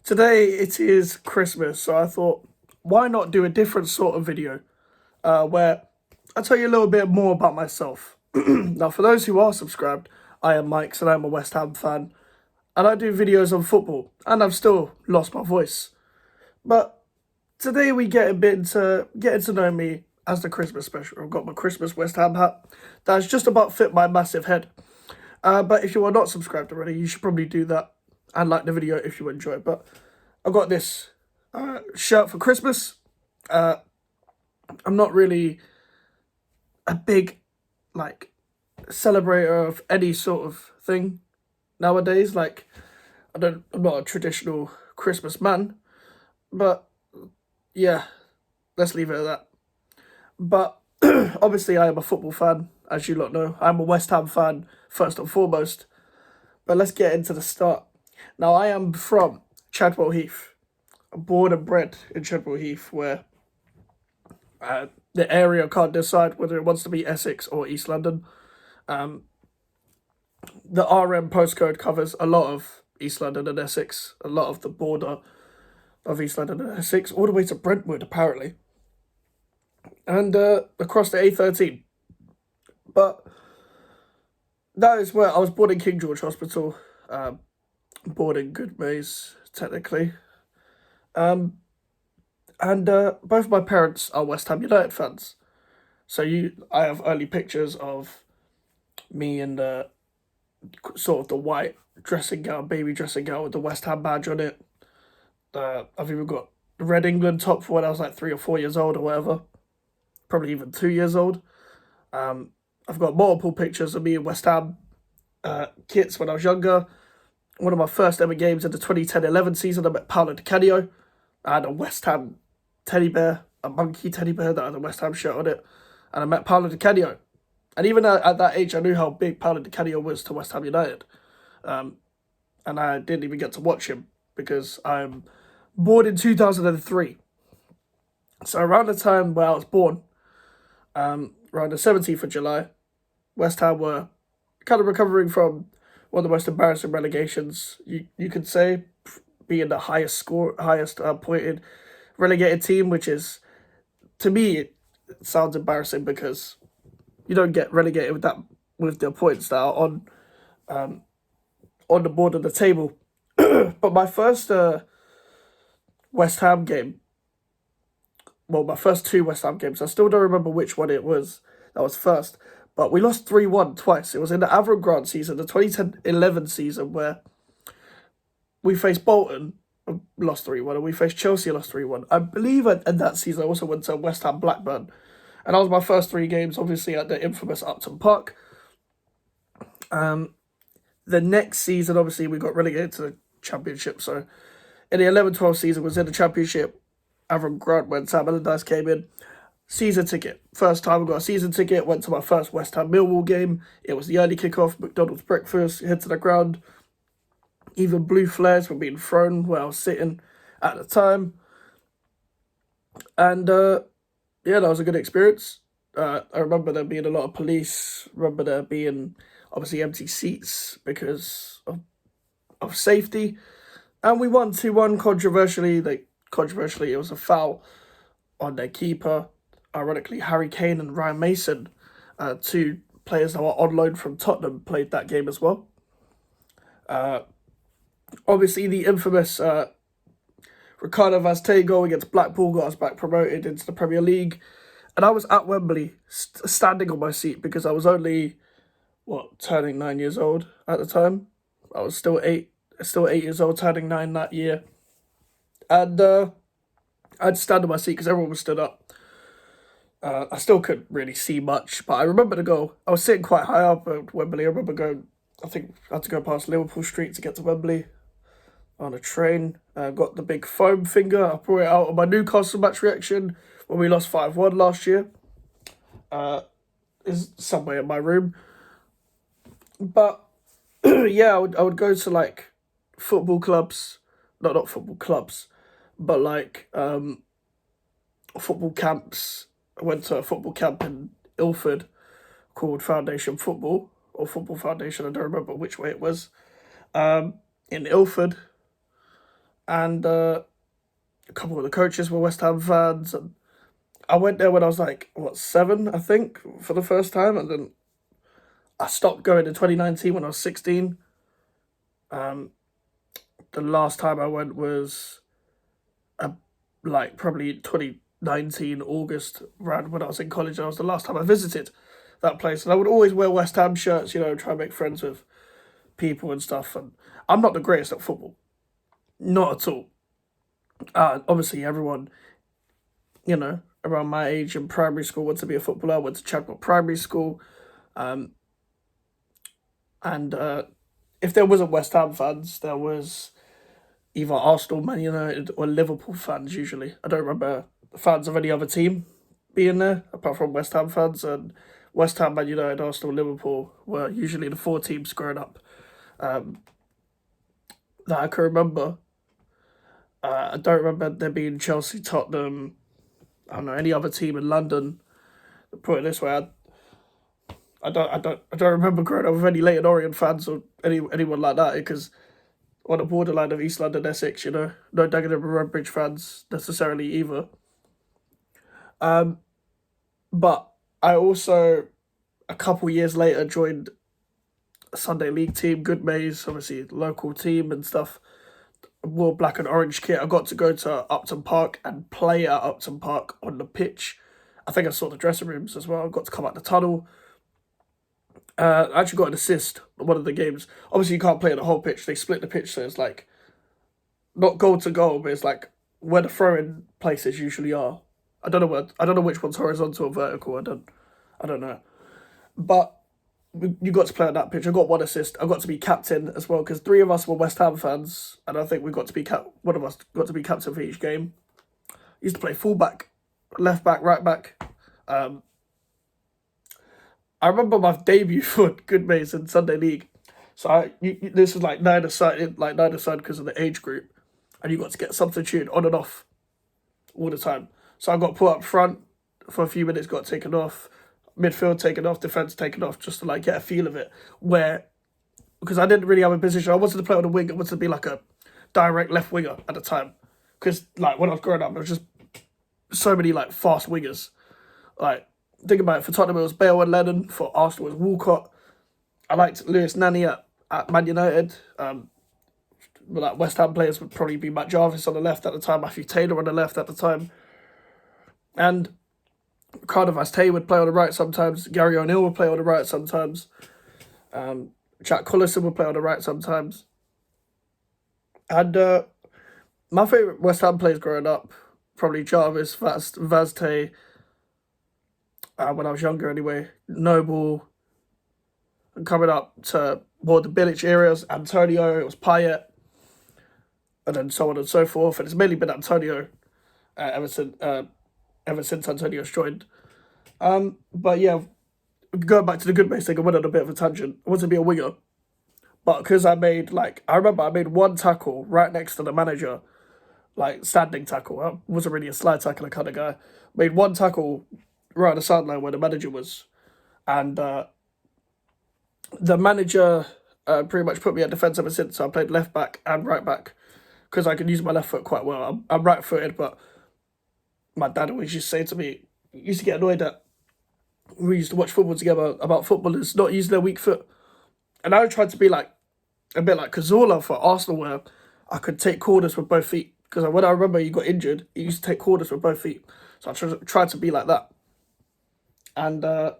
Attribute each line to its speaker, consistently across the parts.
Speaker 1: Today it is Christmas, so I thought, why not do a different sort of video where I tell you a little bit more about myself. Now, for those who are subscribed, I am Mikez and I'm a West Ham fan, and I do videos on football, and I've still lost my voice. But today we get a bit into getting to know me as the Christmas special. I've got my Christmas West Ham hat that's just about fit my massive head. But if you are not subscribed already, you should probably do that and like the video if you enjoy it. But I got this shirt for Christmas. I'm not really a big celebrator of any sort of thing nowadays. I'm not a traditional Christmas man. But yeah, let's leave it at that. But obviously, I am a football fan, as you lot know. I'm a West Ham fan first and foremost. But let's get into the start. Now, I am from Chadwell Heath. I'm born and bred in Chadwell Heath, where the area can't decide whether it wants to be Essex or East London. The RM postcode covers a lot of East London and Essex, a lot of the border of East London and Essex, all the way to Brentwood, apparently. And across the A13. But that is where I was born in King George Hospital, born in Goodmays, technically. And both my parents are West Ham United fans. So I have early pictures of me in the sort of the white dressing gown, baby dressing gown with the West Ham badge on it. I've even got the Red England top for when I was like 3 or 4 years old or whatever. Probably even 2 years old. I've got multiple pictures of me in West Ham kits when I was younger. One of my first ever games in the 2010-11 season, I met Paolo Di Canio. I had a West Ham teddy bear, a monkey teddy bear that had a West Ham shirt on it. And I met Paolo Di Canio. And even at that age, I knew how big Paolo Di Canio was to West Ham United. And I didn't even get to watch him because I'm born in 2003. So around the time where I was born, around the 17th of July, West Ham were kind of recovering from one of the most embarrassing relegations you could say, being the highest pointed relegated team, which is, to me, it sounds embarrassing because you don't get relegated with the points that are on the board of the table. But my first West Ham game, well, my first two West Ham games, I still don't remember which one it was that was first, but we lost 3-1 twice. It was in the Avram Grant season, the 2010-11 season, where we faced Bolton, lost 3-1, and we faced Chelsea, lost 3-1. I believe in that season I also went to West Ham Blackburn, and that was my first three games, obviously at the infamous Upton Park. The next season, obviously, we got relegated to the Championship, so in the 11-12 season was in the Championship. Avram Grant when Sam Allardyce came in. Season ticket. First time I got a season ticket. Went to my first West Ham Millwall game. It was the early kickoff. McDonald's breakfast. Head to the ground. Even blue flares were being thrown where I was sitting at the time. And yeah, that was a good experience. I remember there being a lot of police. Remember there being obviously empty seats because of safety. And we won 2-1 controversially. Controversially, it was a foul on their keeper. Ironically, Harry Kane and Ryan Mason, two players that were on loan from Tottenham, played that game as well. Obviously, the infamous Ricardo Vaz goal against Blackpool got us back promoted into the Premier League. And I was at Wembley, standing on my seat because I was only, turning 9 years old at the time. I was still 8 years old, turning 9 that year. And I'd stand on my seat because everyone was stood up. I still couldn't really see much, but I remember the goal. I was sitting quite high up at Wembley. I remember I think I had to go past Liverpool Street to get to Wembley on a train. Got the big foam finger. I brought it out on my Newcastle match reaction when we lost 5-1 last year. Is somewhere in my room. But yeah, I would go to football clubs. Not football clubs, but football camps. I went to a football camp in Ilford called Foundation Football, or Football Foundation, I don't remember which way it was, in Ilford. and a couple of the coaches were West Ham fans, and I went there when I was like, what, 7, I think, for the first time, and then I stopped going in 2019 when I was 16. Um, the last time I went was like probably 2019 August, around when I was in college. That was the last time I visited that place, and I would always wear West Ham shirts, try and make friends with people and stuff. And I'm not the greatest at football, not at all. Obviously, everyone, around my age in primary school went to be a footballer. I went to Chadwell Primary School, and if there wasn't West Ham fans, there was either Arsenal, Man United, or Liverpool fans. Usually, I don't remember fans of any other team being there apart from West Ham fans. And West Ham, Man United, Arsenal, Liverpool were usually the 4 teams growing up that I can remember. I don't remember there being Chelsea, Tottenham, I don't know, any other team in London. Put it this way, I don't remember growing up with any Leyton Orient fans or anyone like that, because on the borderline of East London, Essex, no Dagenham and Redbridge fans necessarily either. But I also, a couple years later, joined a Sunday League team, Good Mays, obviously local team and stuff. Wore black and orange kit. I got to go to Upton Park and play at Upton Park on the pitch. I think I saw the dressing rooms as well. I got to come out the tunnel. I actually got an assist in one of the games. Obviously, you can't play on the whole pitch. They split the pitch, so it's like not goal to goal, but it's like where the throw-in places usually are. I don't know which one's horizontal or vertical. I don't know. But you got to play on that pitch. I got one assist. I got to be captain as well, because 3 of us were West Ham fans, and I think we got to be one of us got to be captain for each game. Used to play fullback, left back, right back. I remember my debut for Good Mays in Sunday League. So this was like nine-a-side because of the age group, and you got to get substituted on and off all the time. So I got put up front for a few minutes, got taken off, midfield taken off, defence taken off, just to like get a feel of it. Because I didn't really have a position. I wanted to play on the wing. I wanted to be like a direct left winger at the time. Because like when I was growing up, there was just so many like fast wingers. Like, think about it, for Tottenham it was Bale and Lennon, for Arsenal it was Walcott. I liked Lewis Nani at Man United. But like West Ham players would probably be Matt Jarvis on the left at the time, Matthew Taylor on the left at the time. And Cardiff Tay would play on the right sometimes. Gary O'Neill would play on the right sometimes. Jack Collison would play on the right sometimes. And my favourite West Ham players growing up, probably Jarvis, Vaz Tay, when I was younger anyway, Noble, and coming up to more the Bilic areas, Antonio, it was Payet, and then so on and so forth. And it's mainly been Antonio ever since Antonio's joined. But yeah, going back to the Good Mates thing, I went on a bit of a tangent. I wanted to be a winger, but because I remember I made one tackle right next to the manager, like standing tackle. I wasn't really a slide tackler kind of guy. Made one tackle right on the sideline where the manager was, and the manager pretty much put me at defence ever since. So I played left back and right back because I can use my left foot quite well. I'm right footed, but my dad always used to say to me, used to get annoyed that we used to watch football together about footballers not using their weak foot. And I tried to be like a bit like Cazorla for Arsenal, where I could take corners with both feet. Because when I remember he got injured, he used to take corners with both feet. So I tried to be like that. And I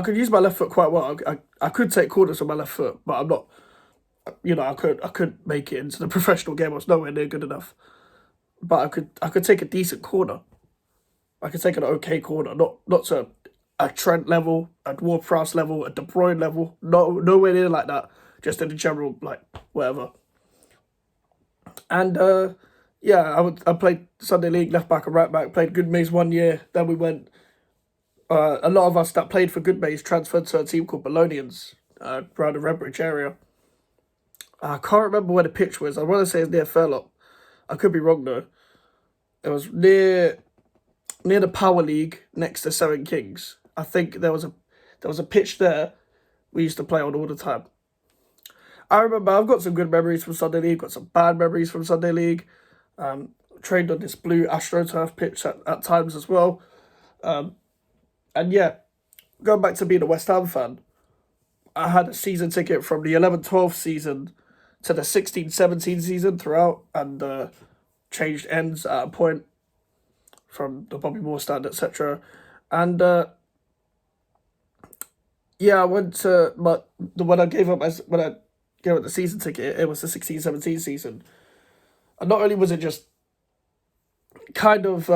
Speaker 1: could use my left foot quite well. I could take corners with my left foot, but I'm not. I could make it into the professional game. I was nowhere near good enough. But I could take a decent corner. I could take an okay corner, not to a Trent level, a Ward-Prowse level, a De Bruyne level, nowhere near like that. Just in the general, like, whatever. And yeah, I played Sunday League left back and right back. Played Good Mays 1 year. Then we went. A lot of us that played for Good Mays transferred to a team called Bolognians around the Redbridge area. I can't remember where the pitch was. I want to say it's near Fairlop. I could be wrong though. It was near the Power League next to Seven Kings. I think there was a pitch there we used to play on all the time. I remember I've got some good memories from Sunday League, got some bad memories from Sunday League. Trained on this blue AstroTurf pitch at times as well. And yeah, going back to being a West Ham fan, I had a season ticket from the 11-12 season to the 16-17 season throughout, and changed ends at a point from the Bobby Moore stand, etc. And yeah, I went to, but when I gave up the season ticket, it was the 16-17 season. And not only was it just kind of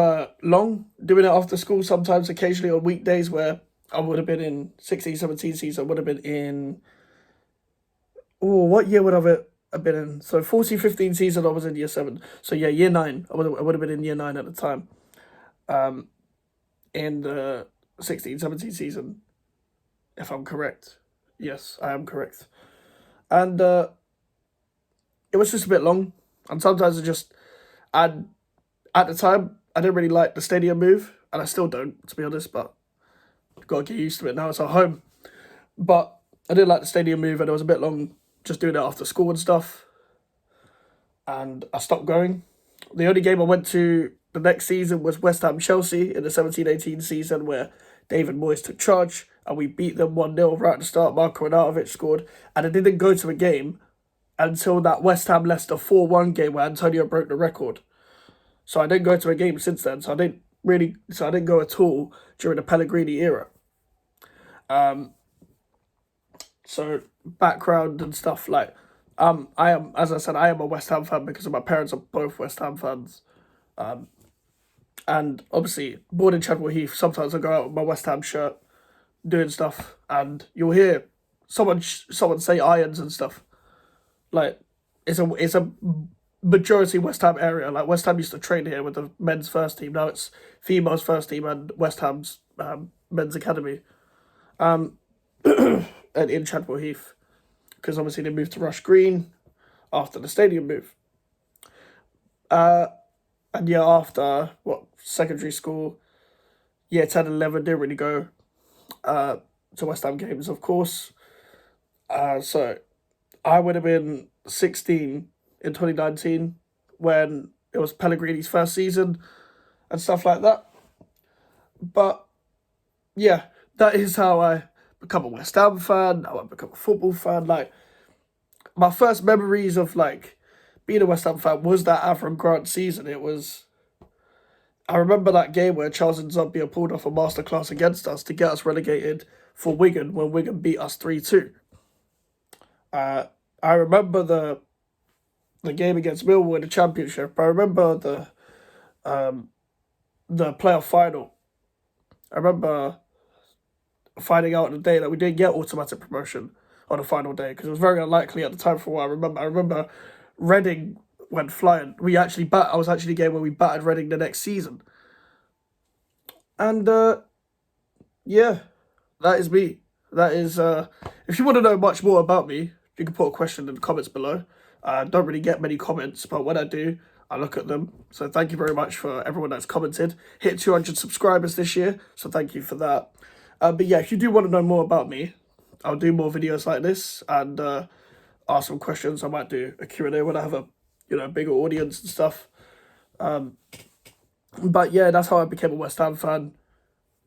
Speaker 1: long doing it after school, sometimes occasionally on weekdays where I would have been in 16-17 season, would have been in, oh, what year would have been in? So 14-15 season, I was in year 7. So yeah, year 9. I would have been in year 9 at the time. In the 16-17 season, if I'm correct. Yes, I am correct. And it was just a bit long. And sometimes and at the time, I didn't really like the stadium move. And I still don't, to be honest, but I've got to get used to it now. It's at home. But I didn't like the stadium move, and it was a bit long just doing it after school and stuff. And I stopped going. The only game I went to the next season was West Ham Chelsea in the 17-18 season, where David Moyes took charge and we beat them 1-0 right at the start. Marko Arnautovic scored. And I didn't go to a game until that West Ham Leicester 4-1 game where Antonio broke the record. So I didn't go to a game since then. So I didn't go at all during the Pellegrini era. So background and stuff, like, I am, as I said, I am a West Ham fan because my parents are both West Ham fans. And obviously, born in Chadwell Heath, sometimes I go out with my West Ham shirt, doing stuff, and you'll hear someone say Irons and stuff. Like, it's a majority West Ham area. Like, West Ham used to train here with the men's first team. Now it's females first team and West Ham's men's academy. And in Chadwell Heath, because obviously they moved to Rush Green after the stadium move. And yeah, after secondary school, year 10 and 11, didn't really go to West Ham games, of course. So I would have been 16 in 2019 when it was Pellegrini's first season and stuff like that. But yeah, that is how I become a West Ham fan, how I become a football fan. Like, my first memories of like being a West Ham fan was that Avram Grant season. I remember that game where Charles Nzobia pulled off a masterclass against us to get us relegated for Wigan when Wigan beat us 3-2. I remember the game against Millwall in the Championship. I remember the playoff final. I remember finding out on the day that we didn't get automatic promotion on the final day because it was very unlikely at the time for what I remember. I remember Reading went flying. I was actually a game where we battered Reading the next season. And yeah, that is me. That is if you want to know much more about me, you can put a question in the comments below. I don't really get many comments, but when I do, I look at them. So thank you very much for everyone that's commented. Hit 200 subscribers this year, so thank you for that. But yeah, if you do want to know more about me, I'll do more videos like this and ask some questions. I might do a Q&A when I have a bigger audience and stuff. But yeah, that's how I became a West Ham fan.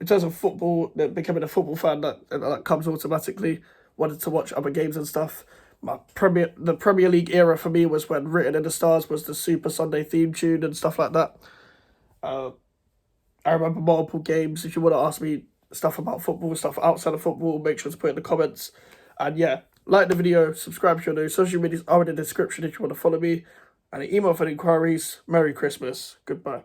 Speaker 1: In terms of football, becoming a football fan, that comes automatically. Wanted to watch other games and stuff. The Premier League era for me was when Written in the Stars was the Super Sunday theme tune and stuff like that. I remember multiple games. If you want to ask me stuff about football, stuff outside of football, make sure to put it in the comments. And yeah, like the video, subscribe if you're new. Social medias are in the description if you want to follow me. And an email for inquiries. Merry Christmas. Goodbye.